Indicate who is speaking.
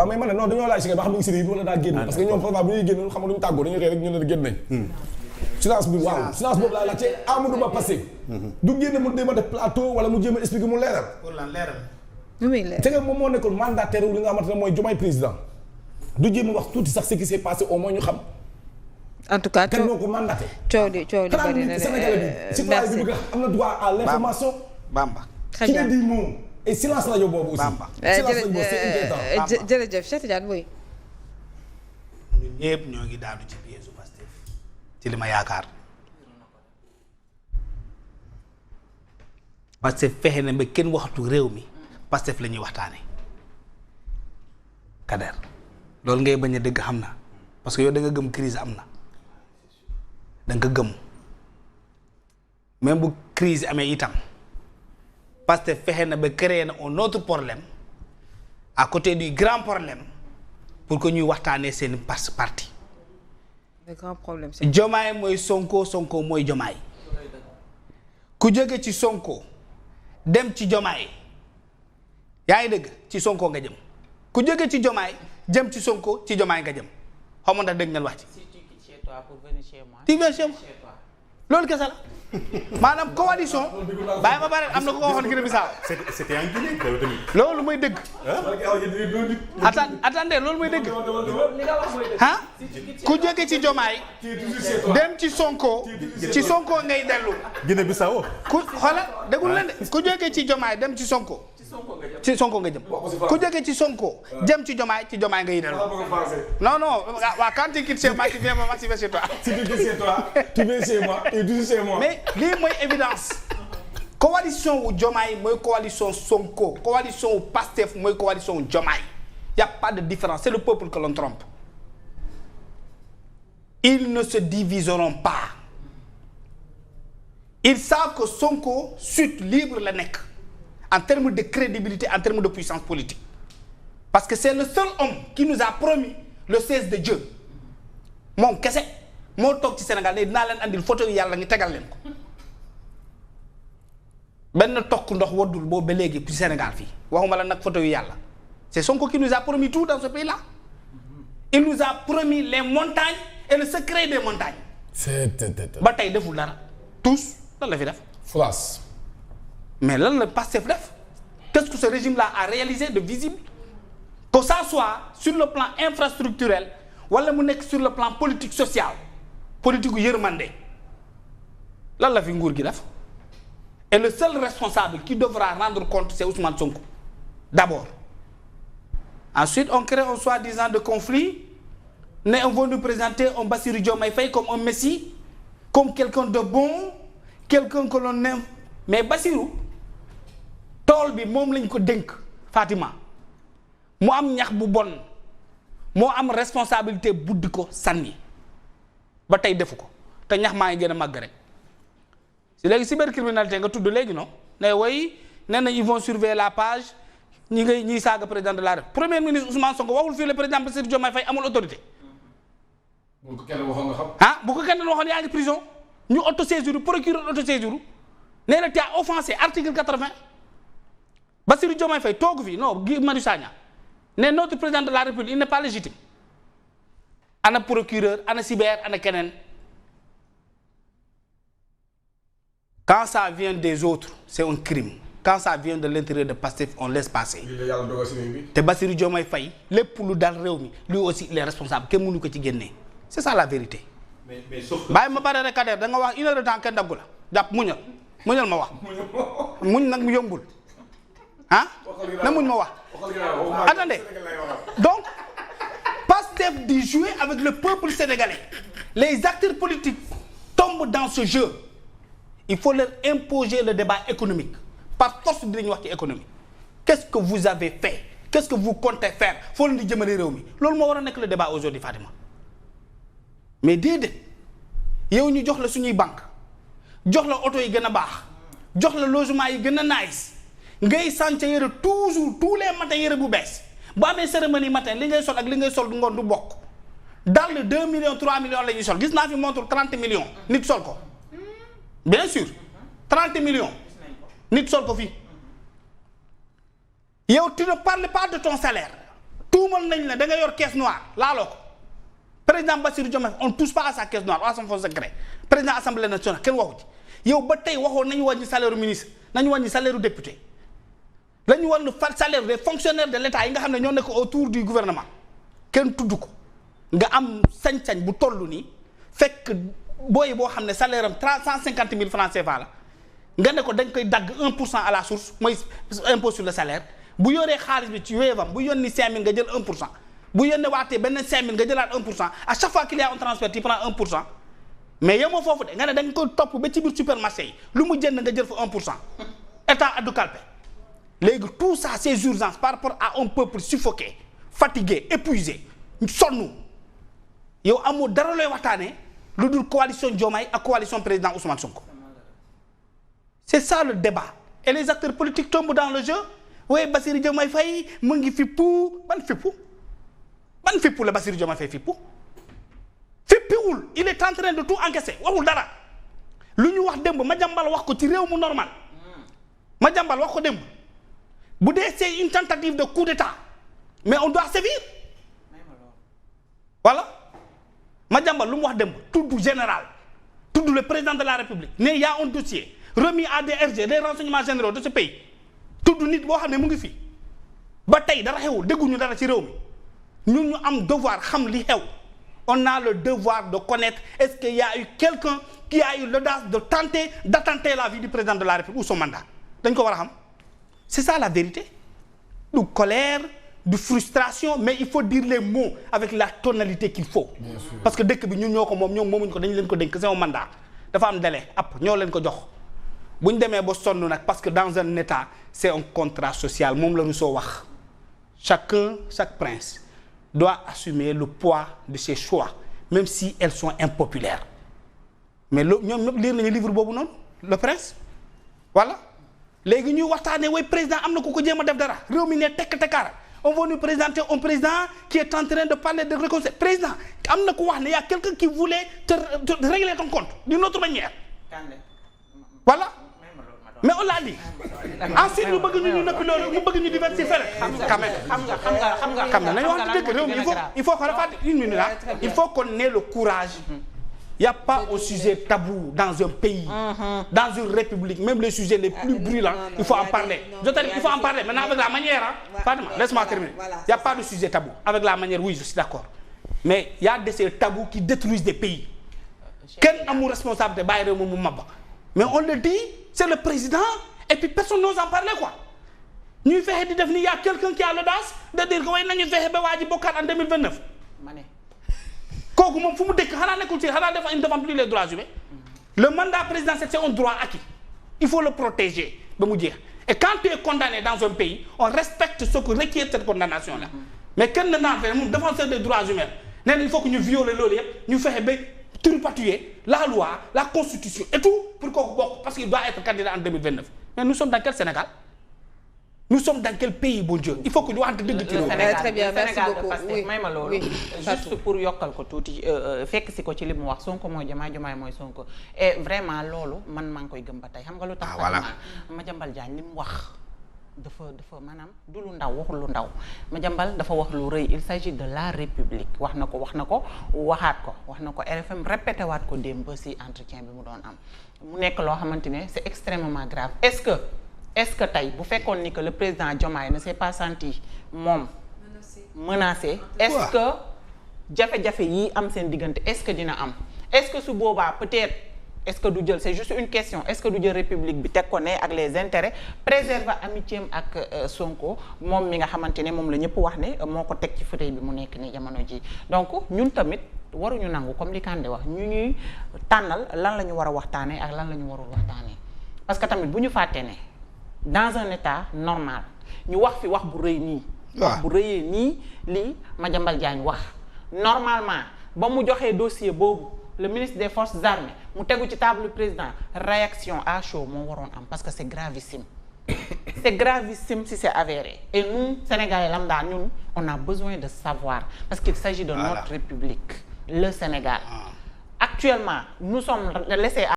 Speaker 1: waaw mais man non dañoo laaj si ba xam ne si wala daa génn parce que ñoom parfois bu ñuy génn xam nga duñu tàggoo dañuy xëy rek ñu ne génn nañ silence bi waaw silence boobu laa laajte Amadou Ba passé du génn mu dem a def plateau wala mu jéem a expliquer mu leeral te nga moom moo nekkoon mandataire li nga xamante ne mooy Diomaye président du jéem a wax tuuti sax ce qui s'est passé au moins ñu xam
Speaker 2: en tout cas
Speaker 1: kan moo ko mandaté
Speaker 2: coow li bari na
Speaker 1: Sénégalais bi citoyen bi bëgg am na droit à l'information
Speaker 3: Bamba
Speaker 2: très bien
Speaker 1: ki ne di moom et silence rajo boobu aussi
Speaker 3: Bamba
Speaker 2: jërëjëf Cheikh Tidiane Boye
Speaker 3: ñun ñëpp ñoo ngi daanu ci piège Pastef ci li ma yaakaar Pastef fexe na ba kenn waxatu réew mi Pastef la ñuy waxtaane Kader loolu ngay bañ a dëgg xam na parce que yow da nga gëm crise am na da nga gëm même bu crise amee itam Pastef fexe na ba créer na un autre problème à côté du grand problème pour que ñuy waxtaanee seen parti.
Speaker 2: le grand problème
Speaker 3: Jomaay mooy Sonko Sonko mooy Jomaay ku jóge ci Sonko dem ci Jomaay yaa ngi dëgg ci Sonko nga jëm ku jóge ci Jomaay jëm ci Sonko ci Jomaay nga jëm xaw ma ndax dégg ngeen wax ci.
Speaker 4: Si tu quittes chez toi pour venir chez moi.
Speaker 3: tu viens chez moi loolu kese la maanaam coalition bàyyi ma bare am na ko ko waxoon Guinée Bissau.
Speaker 5: c'était en Guinée tamit.
Speaker 3: loolu mooy dëgg. attendez loolu mooy dëgg. ah ku jóge ci Jomaay dem ci Sonko ci Sonko ngay dellu.
Speaker 5: Guinée Bissau.
Speaker 3: ku xoolal déggul leen de ku jóge ci Jomaay dem ci Sonko. ci Sonko nga jëm ku jóge ci Sonko jëm ci Jomaay ngay dellu. non waa quand tu quittes chez moi tu viens chez toi.
Speaker 1: si tu quittes chez toi tu viens chez moi et tu chez moi.
Speaker 3: mais lii mooy évidence coalition wu Jomaay mooy coalition Sonko coalition wu Pastef mooy coalition wu Jomaay y a pas de différence c'est le peuple que l'on trompe ils ne se diviseront pas ils savent que Sonko chute libre la nekk en termes de crédibilité en termes de puissance politique parce que c'est le seul homme qui nous a promis le 16 de Dieu moom kese moo toog ci Sénégal ne dinaa leen andil photo yi yàlla ngi tegal leen ko benn tokk ndox waddul boobu ba léegi ci Sénégal fii waxuma la nag photo yu yàlla c'est Sonko qui nous a promis tout dans ce pays-là il nous a promis les montagnes et le secret des montagnes ba tey deful dara tous lan la fi def
Speaker 1: France
Speaker 3: mais lan la Pastef def qu'est-ce que ce régime-là a réalisé de visible que ça soit sur le plan infrastructurel wala mu nekk sur le plan politique social politique gu yërmande lan la fi nguur gi def et le seul responsable qui devra rendre compte c'est Ousmane Sonko d'abord ensuite on crée un soi-disant de conflit mais on veut nous présenter un Bassirou Diomaye Faye comme un messie comme quelqu'un de bon quelqu'un que l'on aime mais Bassirou tool bi moom lañ ko dénk Fatima mu am ñax bu bon moo am responsabilité buddi ko sànni ba tey defu ko te ñax maa ngi gën a màgg rek si léegi cybercriminalité nga tudd léegi non ne way nee na ils vont surveiller la page ñiy saaga président de la République premier ministre Ousmane Sonko waxul fii le président Bassirou Diomaye Faye amul autorité.
Speaker 1: bu ko kenn waxoon nga xam.
Speaker 3: ah bu ko kenn waxoon yaa ngi prison ñu autosaisir procureur autosaisir nee na tu as offensé article 80 Bassirou Diomaye Faye toogu fi non Guy Marius Sagna ne notre président de la République il n'est pas légitime ana procureur ana cyber ana keneen quand ça vient des autres c'est un crime quand ça vient de l'intérieur de Pastef on laisse passer te Bassirou Diomaye Faye lépp lu dal réew mi lui aussi il est responsable kenn mënu ko ci génnee c'est ça la vérité.
Speaker 5: mais sauf que.
Speaker 3: bàyyi ma pare rek Kader da nga wax une heure de temps kenn daggu la jàpp muñal ma wax muñ nag mu yombul ah na muñ ma wax attendez donc Pastef di jouer avec le peuple sénégalais les acteurs politiques tombent dans ce jeu il faut leur imposer le débat économique par force dinañu wax ci économie qu'est-ce que vous avez fait qu'est-ce que vous comptez faire foo leen di jëmale réew mi loolu moo war a nekk le débat aujourd'hui Fatima mais déedéet yow ñu jox la suñuy banque jox la oto yi gën a baax jox la logement yi gën a nice ngay sànc yére toujours tous les matins yére bu bees bu amee cérémonie matin li ngay sol ak li ngay sol du ngoon du bokk dans le 2 millions 3 millions la ñuy sol gis naa fi montre 30 millions nit sol ko bien sûr 30 millions nit sol ko fii yow tu ne parles pas de ton salaire tuumal nañ la da nga yor caisse noire laaloo ko président Bassirou Diomaye on touche pas à sa caisse noire ou à son fonds secret président assemblée nationale kenn waxu ci yow ba tey waxoon nañu wàññi salaire ministre nañu wàññi salaire député lañu wàññi salaire des fonctionnaires de l'État yi nga xam ne ñoo nekk autour du gouvernement kenn tudd ko nga am sañ-sañ bu toll nii fekk booy boo xam ne salaire am 150 000 francs CFA la nga ne ko dañ koy dagg 1% à la source mooy impôt sur le salaire bu yoree xaalis bi ci weevam bu yónni 5000 nga jël 1% bu yónnee waatee benn 5000 nga jëlaat 1% à chaque fois qu'il y a un transfert tu prends 1% mais yow moo foofu de nga ne da nga koy topp ba ci biir supermarché yi lu mu jënd nga jël fa 1% état addu kalpe léegi tout ça ces urgences par rapport à un peuple suffoqué fatigué épuisé sonn yow amoo dara looy waxtaanee lu dul coalition Diomaye ak coalition président Ousmane Sonko c'est ça le débat et les acteurs politiques tombent dans le jeu oui Bassirou Diomaye Faye mu ngi fippu ban fippu la Bassirou Diomaye Faye fippuwul il est en train de tout encaisser waxul dara lu ñu wax démb Madiambal wax ko ci réew mu normal Madiambal wax ko démb bu dee c'est une tentative de coup d'état mais on doit sévir voilà Madiambal lu mu wax démb tudd général tudd le président de la République ne y a un dossier remis à des RG des renseignements généraux de ce pays tudd nit boo xam ne mu ngi fi ba tey dara xewul dégguñu dara ci réew mi ñun ñu am devoir xam li xew on a le devoir de connaître est-ce qu'il y a eu quelqu'un qui a eu l'audace de tenter d'attenter la vie du président de la République ou son mandat dañ ko war a xam c'est ça la vérité du colère du frustration mais il faut dire les mots avec la tonalité qu'il faut parce que dëkk bi ñun ñoo ko moom ñoom moomuñu ko dañu leen ko dénk c'est un mandat dafa am délai app ñoo leen ko jox bu ñu demee ba sonn nag parce que dans un état c'est un contrat social moom la Rousseau wax chaque prince doit assumer le poids de ses choix même si elles sont impopulaires mais loolu ñoom ñëpp lire nañu livre boobu noonu le prince voilà léegi ñuy waxtaanee way président am na ku ko jéem a def dara réew mi ne tekk tekkaara on va nous présenter un président qui est en train de parler de réconciliation président am na ku wax ne y a quelqu'un qui voulait te régler ton compte d'une autre manière voilà mais on l'a dit ensuite ñu bëgg ñu nëppi loolu ñu bëgg ñu diversifier xam nga nañu wax dëgg réew mi il faut qu'on refasse une minute là il faut qu'on ait le courage il y a pas un sujet tabou dans un pays dans une république même les sujets les plus brûlants il faut en parler il faut en parler maintenant avec la manière Fatima laisse-moi terminer il y a pas de sujet tabou avec la manière oui je suis d'accord mais il y a de ces tabous qui détruisent des pays kenn amul responsabilité bàyyi réew mu mabba mais on le dit c'est le président et puis personne n'ose en parler quoi ñuy fexe di def ni y a quelqu'un qui a l'audace de dire que way nañu fexe ba waa ji bokkaat en 2029 kooku moom fu mu dëkk xanaa nekkul ci xanaa il ne défend plus les droits humains le mandat présidentiel c'est un droit acquis il faut le protéger ba mu jeex et quand tu es condamné dans un pays on respecte ce que requiert cette condamnation là mais kenn na naan fee moom défenseur des droits humains nee na il faut que ñu violer loolu yëpp ñu fexe ba tripatouiller la loi la constitution et tout pour kooku bokk parce qu'il doit être candidat en 2029 mais nous sommes dans quel Sénégal nous sommes dans quel pays bon Dieu il faut que ñu waxante dëgg ci loolu.
Speaker 2: Très bien merci beaucoup oui
Speaker 4: may ma loolu juste pour yokkal ko tuuti fekk si ko ci li mu wax Sonko mooy Diomaye Diomaye mooy Sonko et vraiment loolu man maa ngi koy gëm ba tey xam nga lu tax. voilà Madiambal Diagne li mu wax dafa maanaam du lu ndaw waxul lu ndaw Madiambal dafa wax lu rëy il s'agit de la République wax na ko waxaat ko wax na ko RFM répété waat ko démb ba si entretien bi mu doon am mu nekk loo xamante ne c'est extrêmement grave est-ce que tey bu fekkoon ni que le président Diomaye ne s'est pas senti moom menacé est-ce que jafe-jafe yi am seen diggante est-ce que dina am est-ce que su boobaa peut-être est-ce que du jël c'est juste une question est-ce que du jël république bi teg ko ne ak les intérêts préserver amitié ak Sonko moom mi nga xamante ne moom la ñëpp wax ne moo ko teg ci fauteuil bi mu nekk ni jamono ji donc ñun tamit waruñu nangu comme li Kandé wax ñu ñuy tànnal lan la ñu war a waxtaanee ak lan la ñu warul waxtaanee parce que tamit bu ñu fàttee ne dans un état normal ñu wax fi wax bu rëy nii. wax bu rëyee nii lii Madiambal Diagne wax normalement ba mu joxee dossier boobu le ministre des forces armées mu tegu ci table président réaction à chaud moo waroon am parce que c'est gravissime. C'est gravissime si c'est avéré et nous Sénégalais lambda ñun on a besoin de savoir parce qu'il s'agit de notre République le Sénégal. Actuellement nous sommes laissés